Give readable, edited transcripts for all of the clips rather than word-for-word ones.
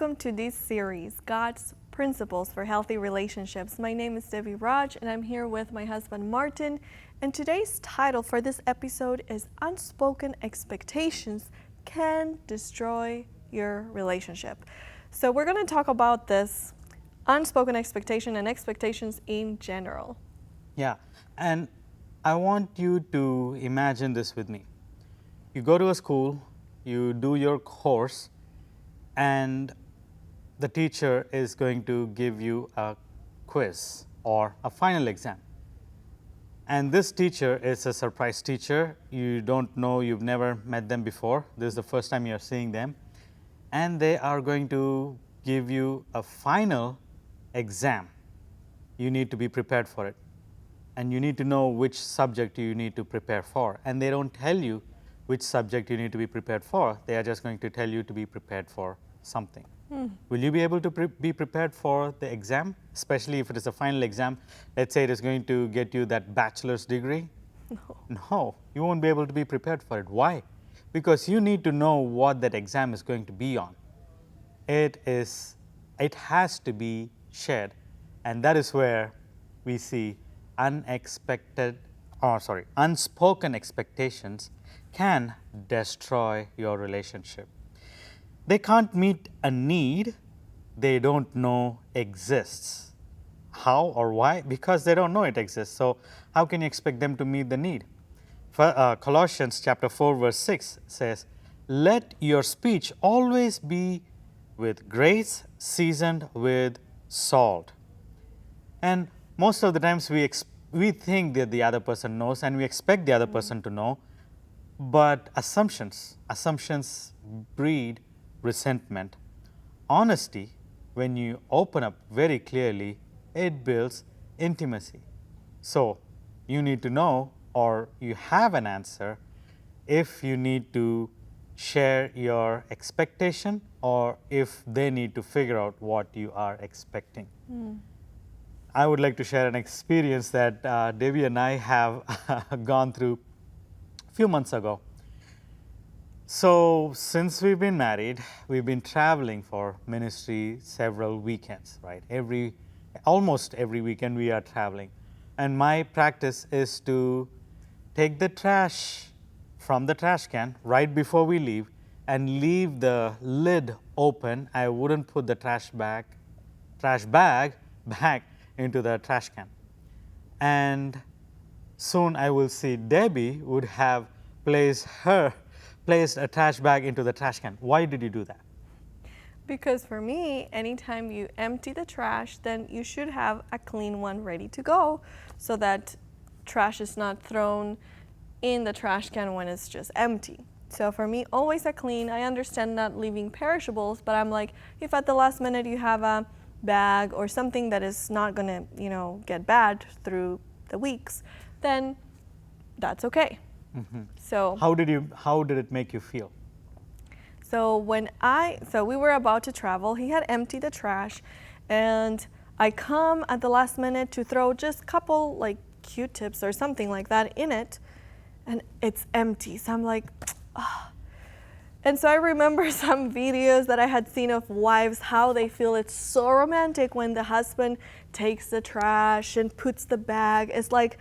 welcome to this series, God's Principles for Healthy Relationships. My name is Debbie Raj, and I'm here with my husband Martin. And today's title for this episode is Unspoken Expectations Can Destroy Your Relationship. So we're going to talk about this unspoken expectation and expectations in general. Yeah, and I want you to imagine this with me. You go to a school, you do your course, and the teacher is going to give you a quiz or a final exam. And this teacher is a surprise teacher. You don't know, you've never met them before. This is the first time you're seeing them. And they are going to give you a final exam. You need to be prepared for it. And you need to know which subject you need to prepare for. And they don't tell you which subject you need to be prepared for. They are just going to tell you to be prepared for something. Will you be able to be prepared for the exam, especially if it is a final exam? Let's say it is going to get you that bachelor's degree. No, you won't be able to be prepared for it. Why? Because you need to know what that exam is going to be on. It has to be shared, and that is where we see unspoken expectations can destroy your relationship. They can't meet a need they don't know exists. How or why? Because they don't know it exists. So how can you expect them to meet the need? Colossians chapter 4 verse 6 says, "Let your speech always be with grace, seasoned with salt." And most of the times we think that the other person knows and we expect the other person to know, but assumptions breed resentment. Honesty, when you open up very clearly, it builds intimacy. So you need to know, or you have an answer if you need to share your expectation or if they need to figure out what you are expecting. I would like to share an experience that Debbie and I have gone through a few months ago. So since we've been married, we've been traveling for ministry several weekends, right? Almost every weekend we are traveling. And my practice is to take the trash from the trash can right before we leave and leave the lid open. I wouldn't put the trash bag back into the trash can. And soon I will see Debbie would have placed a trash bag into the trash can. Why did you do that? Because for me, anytime you empty the trash, then you should have a clean one ready to go so that trash is not thrown in the trash can when it's just empty. So for me, always a clean. I understand not leaving perishables, but I'm like, if at the last minute you have a bag or something that is not gonna, get bad through the weeks, then that's okay. So how did it make you feel? So we were about to travel. He had emptied the trash, and I come at the last minute to throw just a couple like Q-tips or something like that in it, and it's empty. So I'm like, oh. And so I remember some videos that I had seen of wives, how they feel it's so romantic when the husband takes the trash and puts the bag. It's like,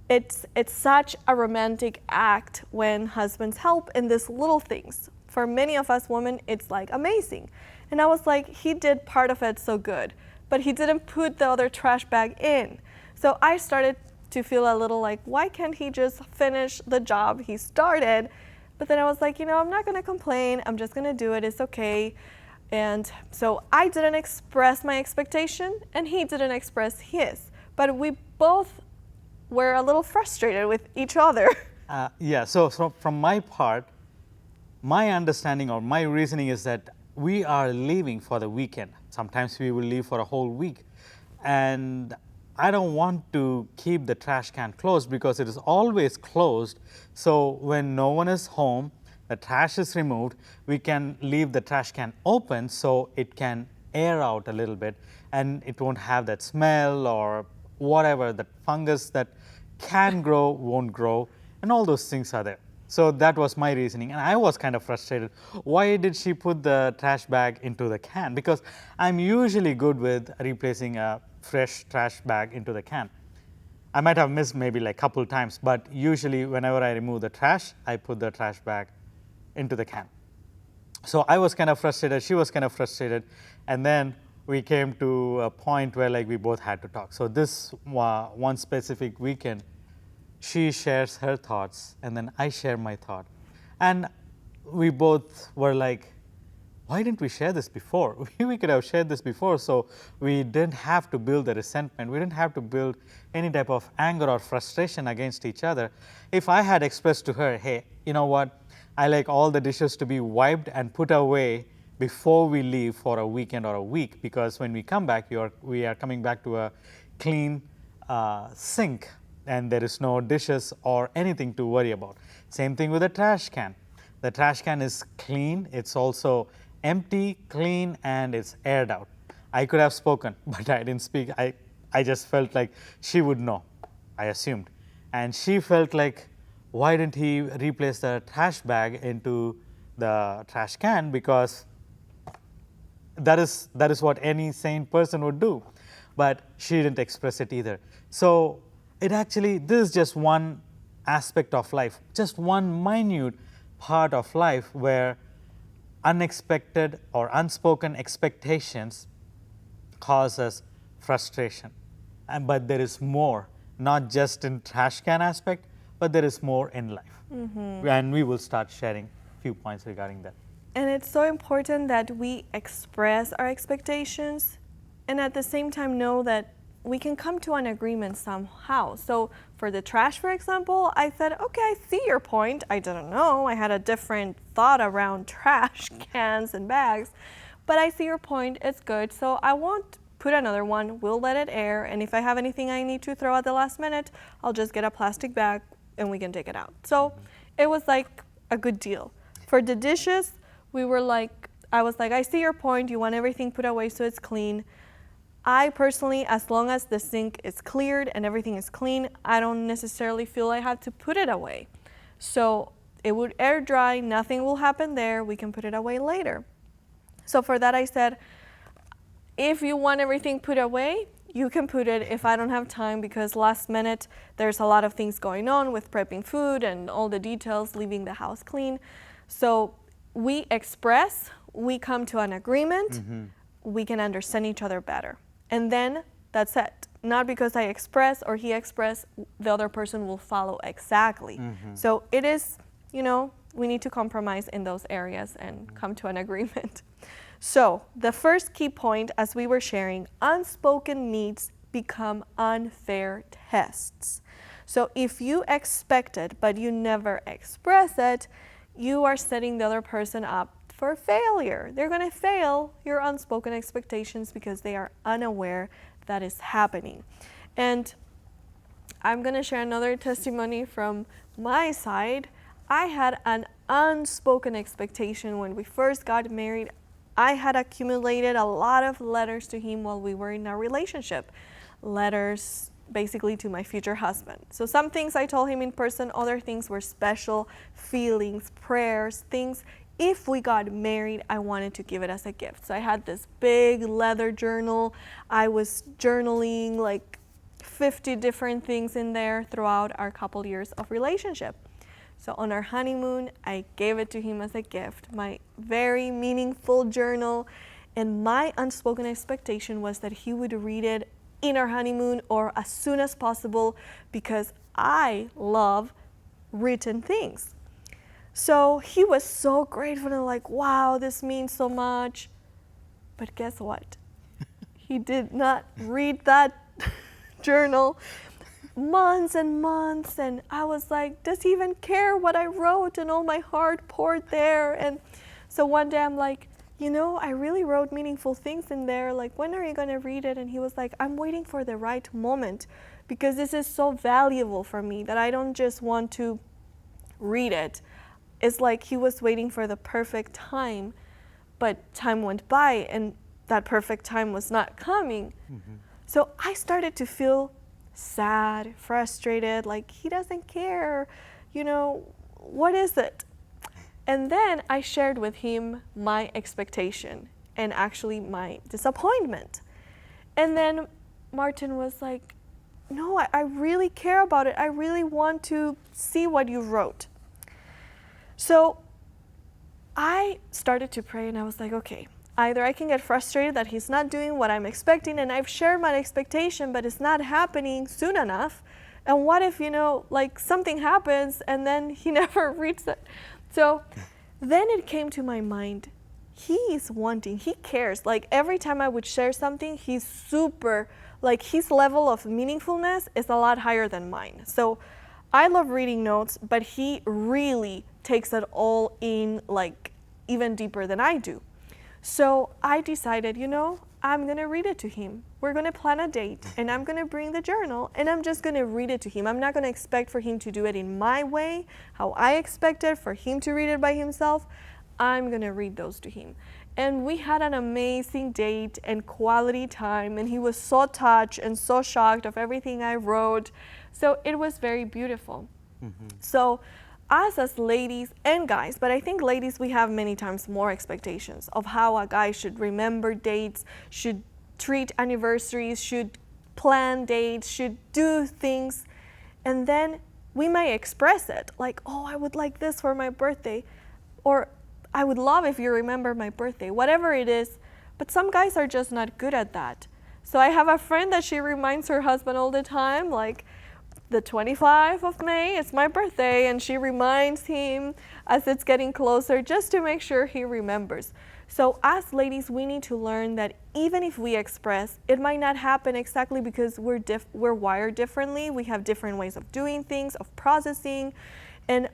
it's such a romantic act when husbands help in these little things. For many of us women, it's like amazing. And I was like, he did part of it so good, but he didn't put the other trash bag in. So I started to feel a little like, why can't he just finish the job he started? But then I was like, I'm not gonna complain. I'm just gonna do it, it's okay. And so I didn't express my expectation and he didn't express his, but we both were a little frustrated with each other. So from my part, my understanding or my reasoning is that we are leaving for the weekend. Sometimes we will leave for a whole week. And I don't want to keep the trash can closed because it is always closed. So when no one is home, the trash is removed, we can leave the trash can open so it can air out a little bit and it won't have that smell or whatever, the fungus that can grow, won't grow, and all those things are there. So that was my reasoning, and I was kind of frustrated. Why did she put the trash bag into the can? Because I'm usually good with replacing a fresh trash bag into the can. I might have missed maybe like a couple times, but usually whenever I remove the trash, I put the trash bag into the can. So I was kind of frustrated, she was kind of frustrated, and then we came to a point where like we both had to talk. So this one specific weekend, she shares her thoughts and then I share my thought. And we both were like, why didn't we share this before? We could have shared this before, so we didn't have to build the resentment. We didn't have to build any type of anger or frustration against each other. If I had expressed to her, hey, you know what, I like all the dishes to be wiped and put away before we leave for a weekend or a week, because when we come back, we are coming back to a clean sink and there is no dishes or anything to worry about. Same thing with the trash can. The trash can is clean, it's also empty, clean, and it's aired out. I could have spoken, but I didn't speak. I just felt like she would know, I assumed. And she felt like, why didn't he replace the trash bag into the trash can? Because that is what any sane person would do. But she didn't express it either. So this is just one aspect of life, just one minute part of life where unexpected or unspoken expectations cause us frustration. But there is more, not just in trash can aspect, but there is more in life. And we will start sharing a few points regarding that. And it's so important that we express our expectations and at the same time know that we can come to an agreement somehow. So for the trash, for example, I said, okay, I see your point. I didn't know. I had a different thought around trash cans and bags, but I see your point. It's good. So I won't put another one. We'll let it air. And if I have anything I need to throw at the last minute, I'll just get a plastic bag and we can take it out. So it was like a good deal. For the dishes, I was like, I see your point. You want everything put away so it's clean. I personally, as long as the sink is cleared and everything is clean, I don't necessarily feel I have to put it away. So it would air dry, nothing will happen there, we can put it away later. So for that I said, if you want everything put away, you can put it if I don't have time, because last minute there's a lot of things going on with prepping food and all the details, leaving the house clean. So we express, we come to an agreement, we can understand each other better. And then that's it. Not because I express or he express, the other person will follow exactly. So it is, we need to compromise in those areas and come to an agreement. So the first key point, as we were sharing, unspoken needs become unfair tests. So if you expect it, but you never express it, you are setting the other person up for failure. They're going to fail your unspoken expectations because they are unaware that is happening. And I'm going to share another testimony from my side. I had an unspoken expectation when we first got married. I had accumulated a lot of letters to him while we were in a relationship. Letters basically to my future husband. So some things I told him in person, other things were special feelings, prayers, things. If we got married, I wanted to give it as a gift. So I had this big leather journal. I was journaling like 50 different things in there throughout our couple years of relationship. So on our honeymoon, I gave it to him as a gift, my very meaningful journal. And my unspoken expectation was that he would read it in our honeymoon or as soon as possible, because I love written things. So he was so grateful and like, wow, this means so much. But guess what? He did not read that journal months and months. And I was like, does he even care what I wrote and all my heart poured there? And so one day I'm like, I really wrote meaningful things in there. Like, when are you going to read it? And he was like, I'm waiting for the right moment, because this is so valuable for me that I don't just want to read it. It's like he was waiting for the perfect time, but time went by and that perfect time was not coming. So I started to feel sad, frustrated, like he doesn't care, what is it? And then I shared with him my expectation and actually my disappointment. And then Martin was like, no, I really care about it. I really want to see what you wrote. So I started to pray and I was like, okay, either I can get frustrated that he's not doing what I'm expecting and I've shared my expectation, but it's not happening soon enough. And what if, like something happens and then he never reads it? So then it came to my mind, he's wanting, he cares. Like every time I would share something, he's super, like his level of meaningfulness is a lot higher than mine. So I love reading notes, but he really takes it all in, like even deeper than I do. So I decided, I'm gonna read it to him. We're gonna plan a date and I'm gonna bring the journal and I'm just gonna read it to him. I'm not gonna expect for him to do it in my way, how I expected for him to read it by himself. I'm gonna read those to him. And we had an amazing date and quality time, and he was so touched and so shocked of everything I wrote. So it was very beautiful. Mm-hmm. So us as ladies and guys, but I think ladies, we have many times more expectations of how a guy should remember dates, should treat anniversaries, should plan dates, should do things. And then we may express it like, oh, I would like this for my birthday, or I would love if you remember my birthday, whatever it is. But some guys are just not good at that. So I have a friend that she reminds her husband all the time, like, the 25th of May, it's my birthday, and she reminds him as it's getting closer just to make sure he remembers. So as ladies, we need to learn that even if we express, it might not happen exactly because we're wired differently. We have different ways of doing things, of processing, and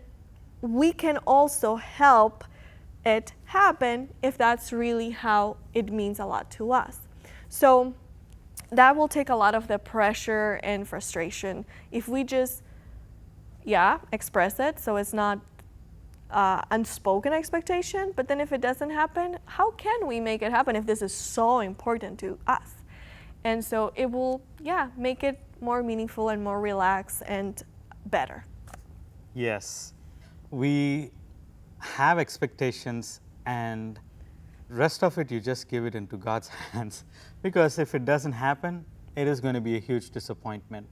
we can also help it happen if that's really how it means a lot to us. So that will take a lot of the pressure and frustration if we just, express it so it's not unspoken expectation. But then if it doesn't happen, how can we make it happen if this is so important to us? And so it will, make it more meaningful and more relaxed and better. Yes, we have expectations, and rest of it you just give it into God's hands, because if it doesn't happen, it is going to be a huge disappointment.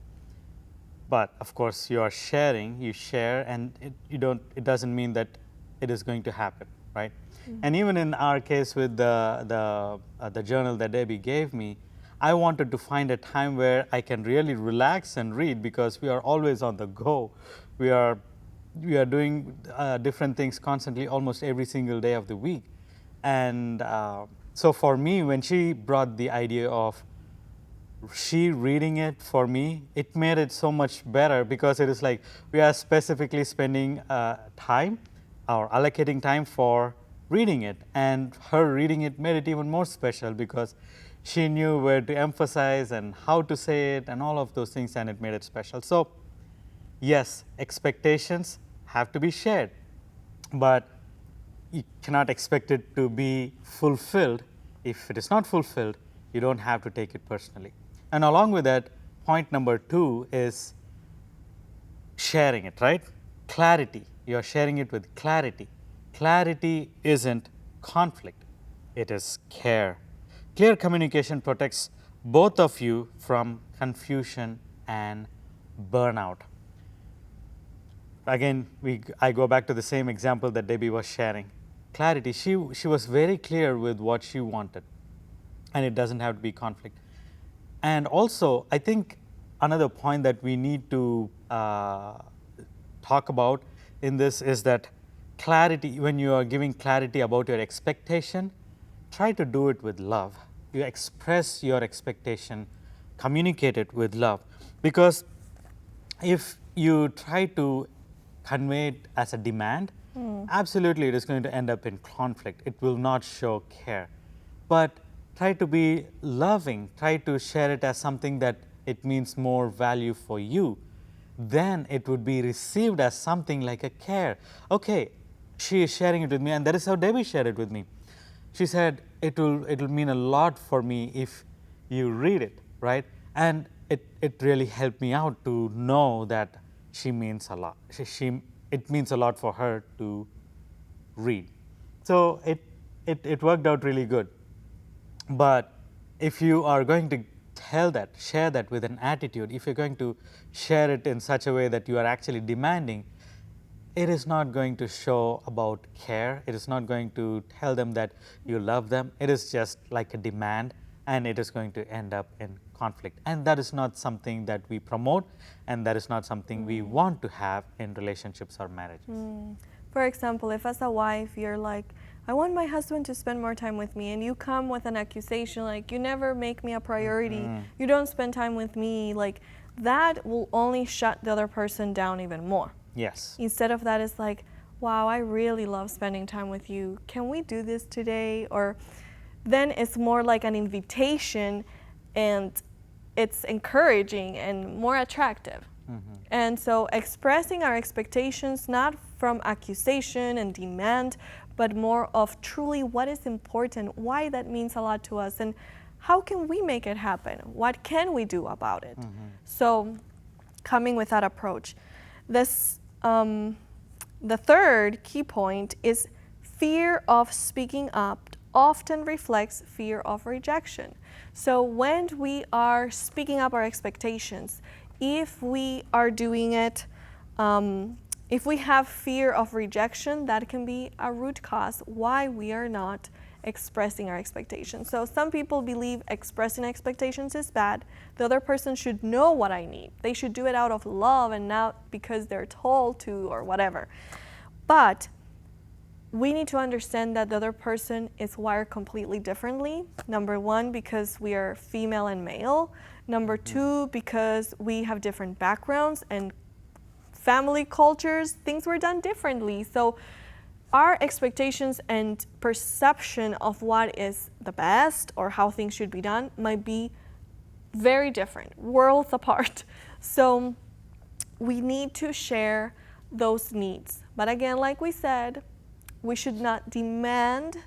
But of course you share, and it doesn't mean that it is going to happen, right? Mm-hmm. And even in our case with the journal that Debbie gave me, I wanted to find a time where I can really relax and read, because we are always on the go. We are doing different things constantly, almost every single day of the week. And so for me, when she brought the idea of she reading it for me, it made it so much better, because it is like we are specifically spending time or allocating time for reading it. And her reading it made it even more special, because she knew where to emphasize and how to say it and all of those things, and it made it special. So yes, expectations have to be shared, but you cannot expect it to be fulfilled. If it is not fulfilled, you don't have to take it personally. And along with that, point number 2 is sharing it, right? Clarity. You're sharing it with clarity. Clarity isn't conflict, it is care. Clear communication protects both of you from confusion and burnout. Again, I go back to the same example that Debbie was sharing. Clarity, she was very clear with what she wanted, and it doesn't have to be conflict. And also, I think another point that we need to talk about in this is that clarity, when you are giving clarity about your expectation, try to do it with love. You express your expectation, communicate it with love. Because if you try to convey it as a demand, absolutely it is going to end up in conflict. It will not show care. But try to be loving, try to share it as something that it means more value for you. Then it would be received as something like a care. Okay, she is sharing it with me, and that is how Debbie shared it with me. She said, it'll mean a lot for me if you read it, right? And it really helped me out to know that she means a lot. She it means a lot for her to read. So it worked out really good. But if you are going to share that with an attitude, if you're going to share it in such a way that you are actually demanding, it is not going to show about care. It is not going to tell them that you love them. It is just like a demand, and it is going to end up in conflict. And that is not something that we promote, and that is not something we want to have in relationships or marriages. For example, if as a wife you're like, I want my husband to spend more time with me, and you come with an accusation like, you never make me a priority, you don't spend time with me, like that will only shut the other person down even more. Yes. Instead of that, it's like, wow, I really love spending time with you. Can we do this today? Or then it's more like an invitation, and it's encouraging and more attractive. And so expressing our expectations not from accusation and demand, but more of truly what is important, why that means a lot to us, and how can we make it happen? What can we do about it? So coming with that approach. This, the third key point is fear of speaking up often reflects fear of rejection. So when we are speaking up our expectations, if we are doing it, if we have fear of rejection, that can be a root cause why we are not expressing our expectations. So some people believe expressing expectations is bad. The other person should know what I need. They should do it out of love and not because they're told to or whatever. But we need to understand that the other person is wired completely differently. Number one, because we are female and male. Number two, because we have different backgrounds and family cultures, things were done differently. So our expectations and perception of what is the best or how things should be done might be very different, worlds apart. So we need to share those needs. But again, like we said, we should not demand,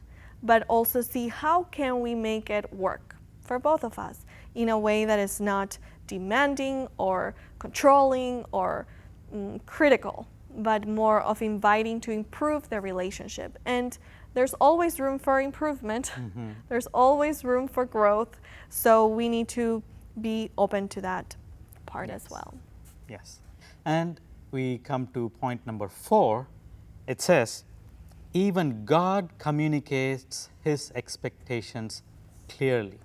but also see how can we make it work for both of us in a way that is not demanding or controlling or critical, but more of inviting to improve the relationship. And there's always room for improvement. There's always room for growth. So we need to be open to that part as well. Yes. And we come to point number 4. It says, even God communicates his expectations clearly.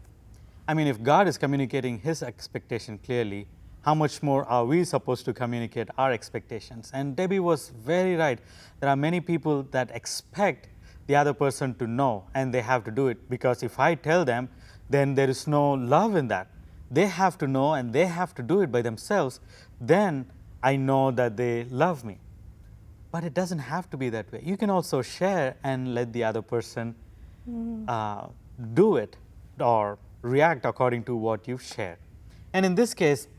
I mean, if God is communicating his expectation clearly, how much more are we supposed to communicate our expectations? And Debbie was very right. There are many people that expect the other person to know, and they have to do it, because if I tell them, then there is no love in that. They have to know, and they have to do it by themselves. Then I know that they love me. But it doesn't have to be that way. You can also share and let the other person do it or react according to what you've shared. And in this case,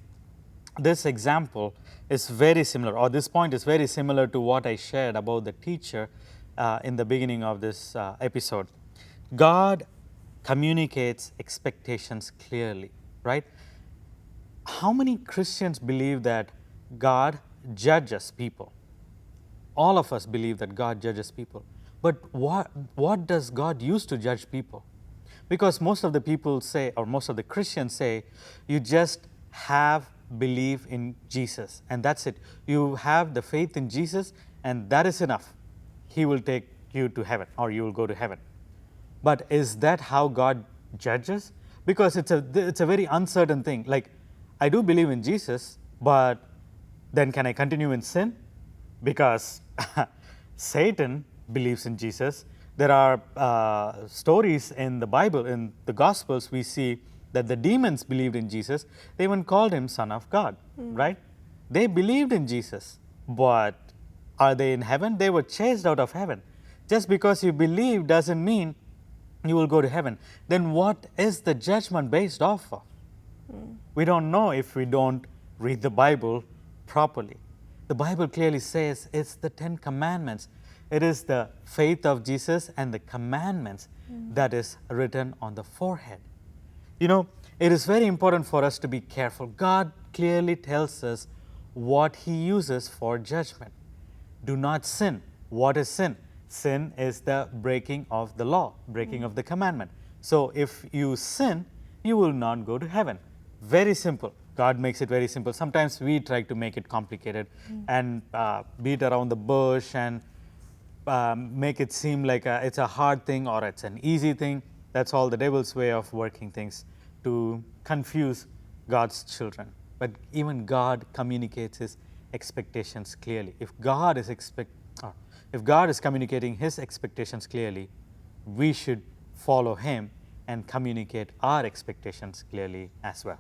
this example is very similar, or this point is very similar to what I shared about the teacher in the beginning of this episode. God communicates expectations clearly, right? How many Christians believe that God judges people? All of us believe that God judges people. But what does God use to judge people? Because most of the people say, or most of the Christians say, you just have belief in Jesus, and that's it. You have the faith in Jesus, and that is enough. He will take you to heaven, or you will go to heaven. But is that how God judges? Because it's a very uncertain thing. Like, I do believe in Jesus, but then can I continue in sin? Because Satan believes in Jesus. There are stories in the Bible, in the Gospels, we see that the demons believed in Jesus. They even called him Son of God, right? They believed in Jesus, but are they in heaven? They were chased out of heaven. Just because you believe doesn't mean you will go to heaven. Then what is the judgment based off of? We don't know if we don't read the Bible properly. The Bible clearly says it's the 10 commandments. It is the faith of Jesus and the commandments that is written on the forehead. You know, it is very important for us to be careful. God clearly tells us what he uses for judgment. do not sin. What is sin? Sin is the breaking of the law, breaking of the commandment. So if you sin, you will not go to heaven. Very simple. God makes it very simple. Sometimes we try to make it complicated and beat around the bush and make it seem like it's a hard thing or it's an easy thing. That's all the devil's way of working things to confuse God's children. But even God communicates his expectations clearly. If God is communicating his expectations clearly, we should follow him and communicate our expectations clearly as well.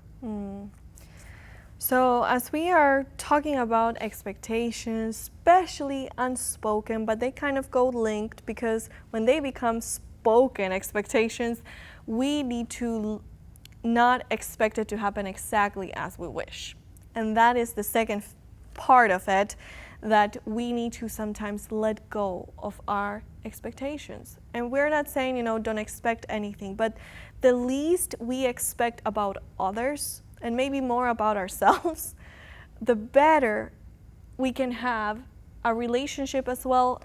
So as we are talking about expectations, especially unspoken, but they kind of go linked because when they become spoken expectations, we need to not expect it to happen exactly as we wish. And that is the second part of it, that we need to sometimes let go of our expectations. And we're not saying, don't expect anything, but the least we expect about others, and maybe more about ourselves, the better we can have a relationship as well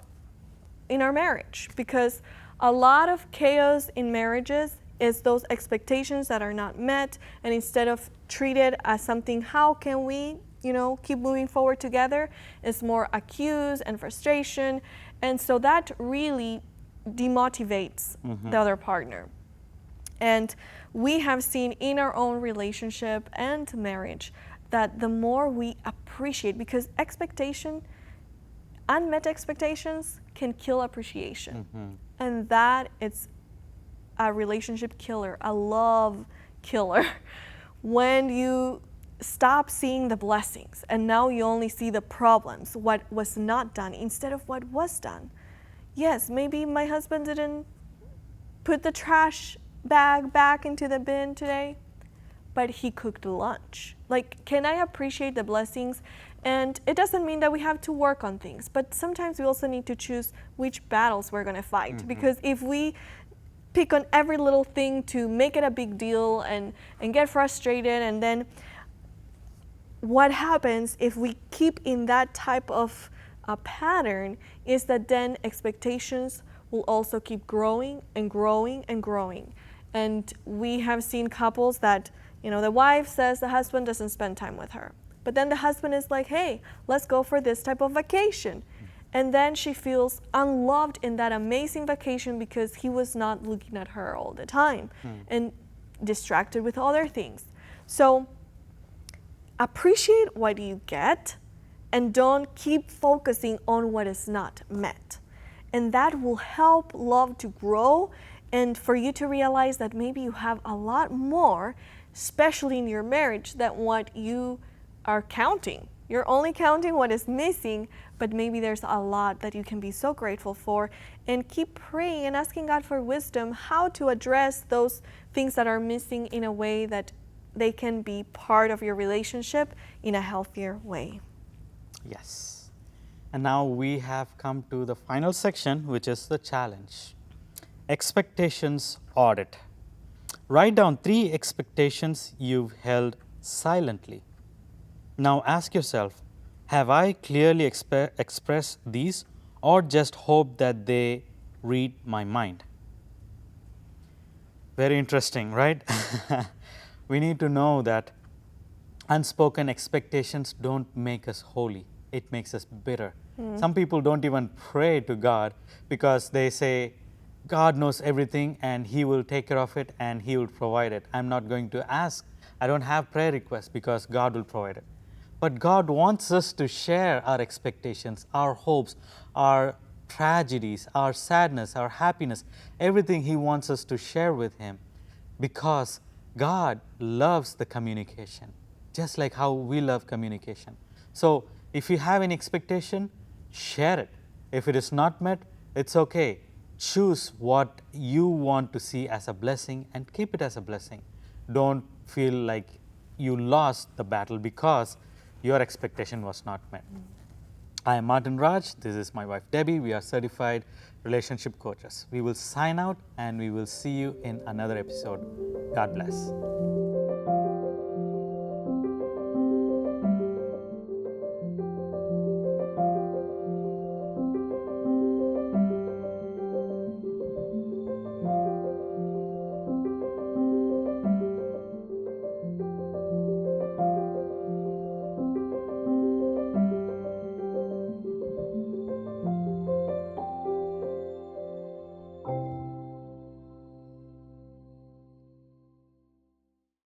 in our marriage. Because a lot of chaos in marriages is those expectations that are not met, and instead of treated as something, how can we, keep moving forward together, is more accuse and frustration. And so that really demotivates the other partner. And we have seen in our own relationship and marriage that the more we appreciate, because unmet expectations can kill appreciation. And that is a relationship killer, a love killer. When you stop seeing the blessings and now you only see the problems, what was not done instead of what was done. Yes, maybe my husband didn't put the trash bag back into the bin today, but he cooked lunch. Can I appreciate the blessings? And it doesn't mean that we have to work on things, but sometimes we also need to choose which battles we're going to fight. Because if we pick on every little thing to make it a big deal and get frustrated, and then what happens if we keep in that type of a pattern is that then expectations will also keep growing and growing and growing. And we have seen couples that, the wife says the husband doesn't spend time with her. But then the husband is like, hey, let's go for this type of vacation. And then she feels unloved in that amazing vacation because he was not looking at her all the time and distracted with other things. So appreciate what you get and don't keep focusing on what is not met. And that will help love to grow and for you to realize that maybe you have a lot more, especially in your marriage, than what you are counting. You're only counting what is missing, but maybe there's a lot that you can be so grateful for. And keep praying and asking God for wisdom how to address those things that are missing in a way that they can be part of your relationship in a healthier way. Yes. And now we have come to the final section, which is the challenge. Expectations audit. Write down 3 expectations you've held silently. Now ask yourself, have I clearly expressed these or just hope that they read my mind? Very interesting, right? We need to know that unspoken expectations don't make us holy. It makes us bitter. Some people don't even pray to God because they say, God knows everything and He will take care of it and He will provide it. I'm not going to ask. I don't have prayer requests because God will provide it. But God wants us to share our expectations, our hopes, our tragedies, our sadness, our happiness, everything He wants us to share with Him, because God loves the communication, just like how we love communication. So if you have any expectation, share it. If it is not met, it's okay. Choose what you want to see as a blessing and keep it as a blessing. Don't feel like you lost the battle because your expectation was not met. I am Martin Raj. This is my wife Debbie. We are certified relationship coaches. We will sign out and we will see you in another episode. God bless.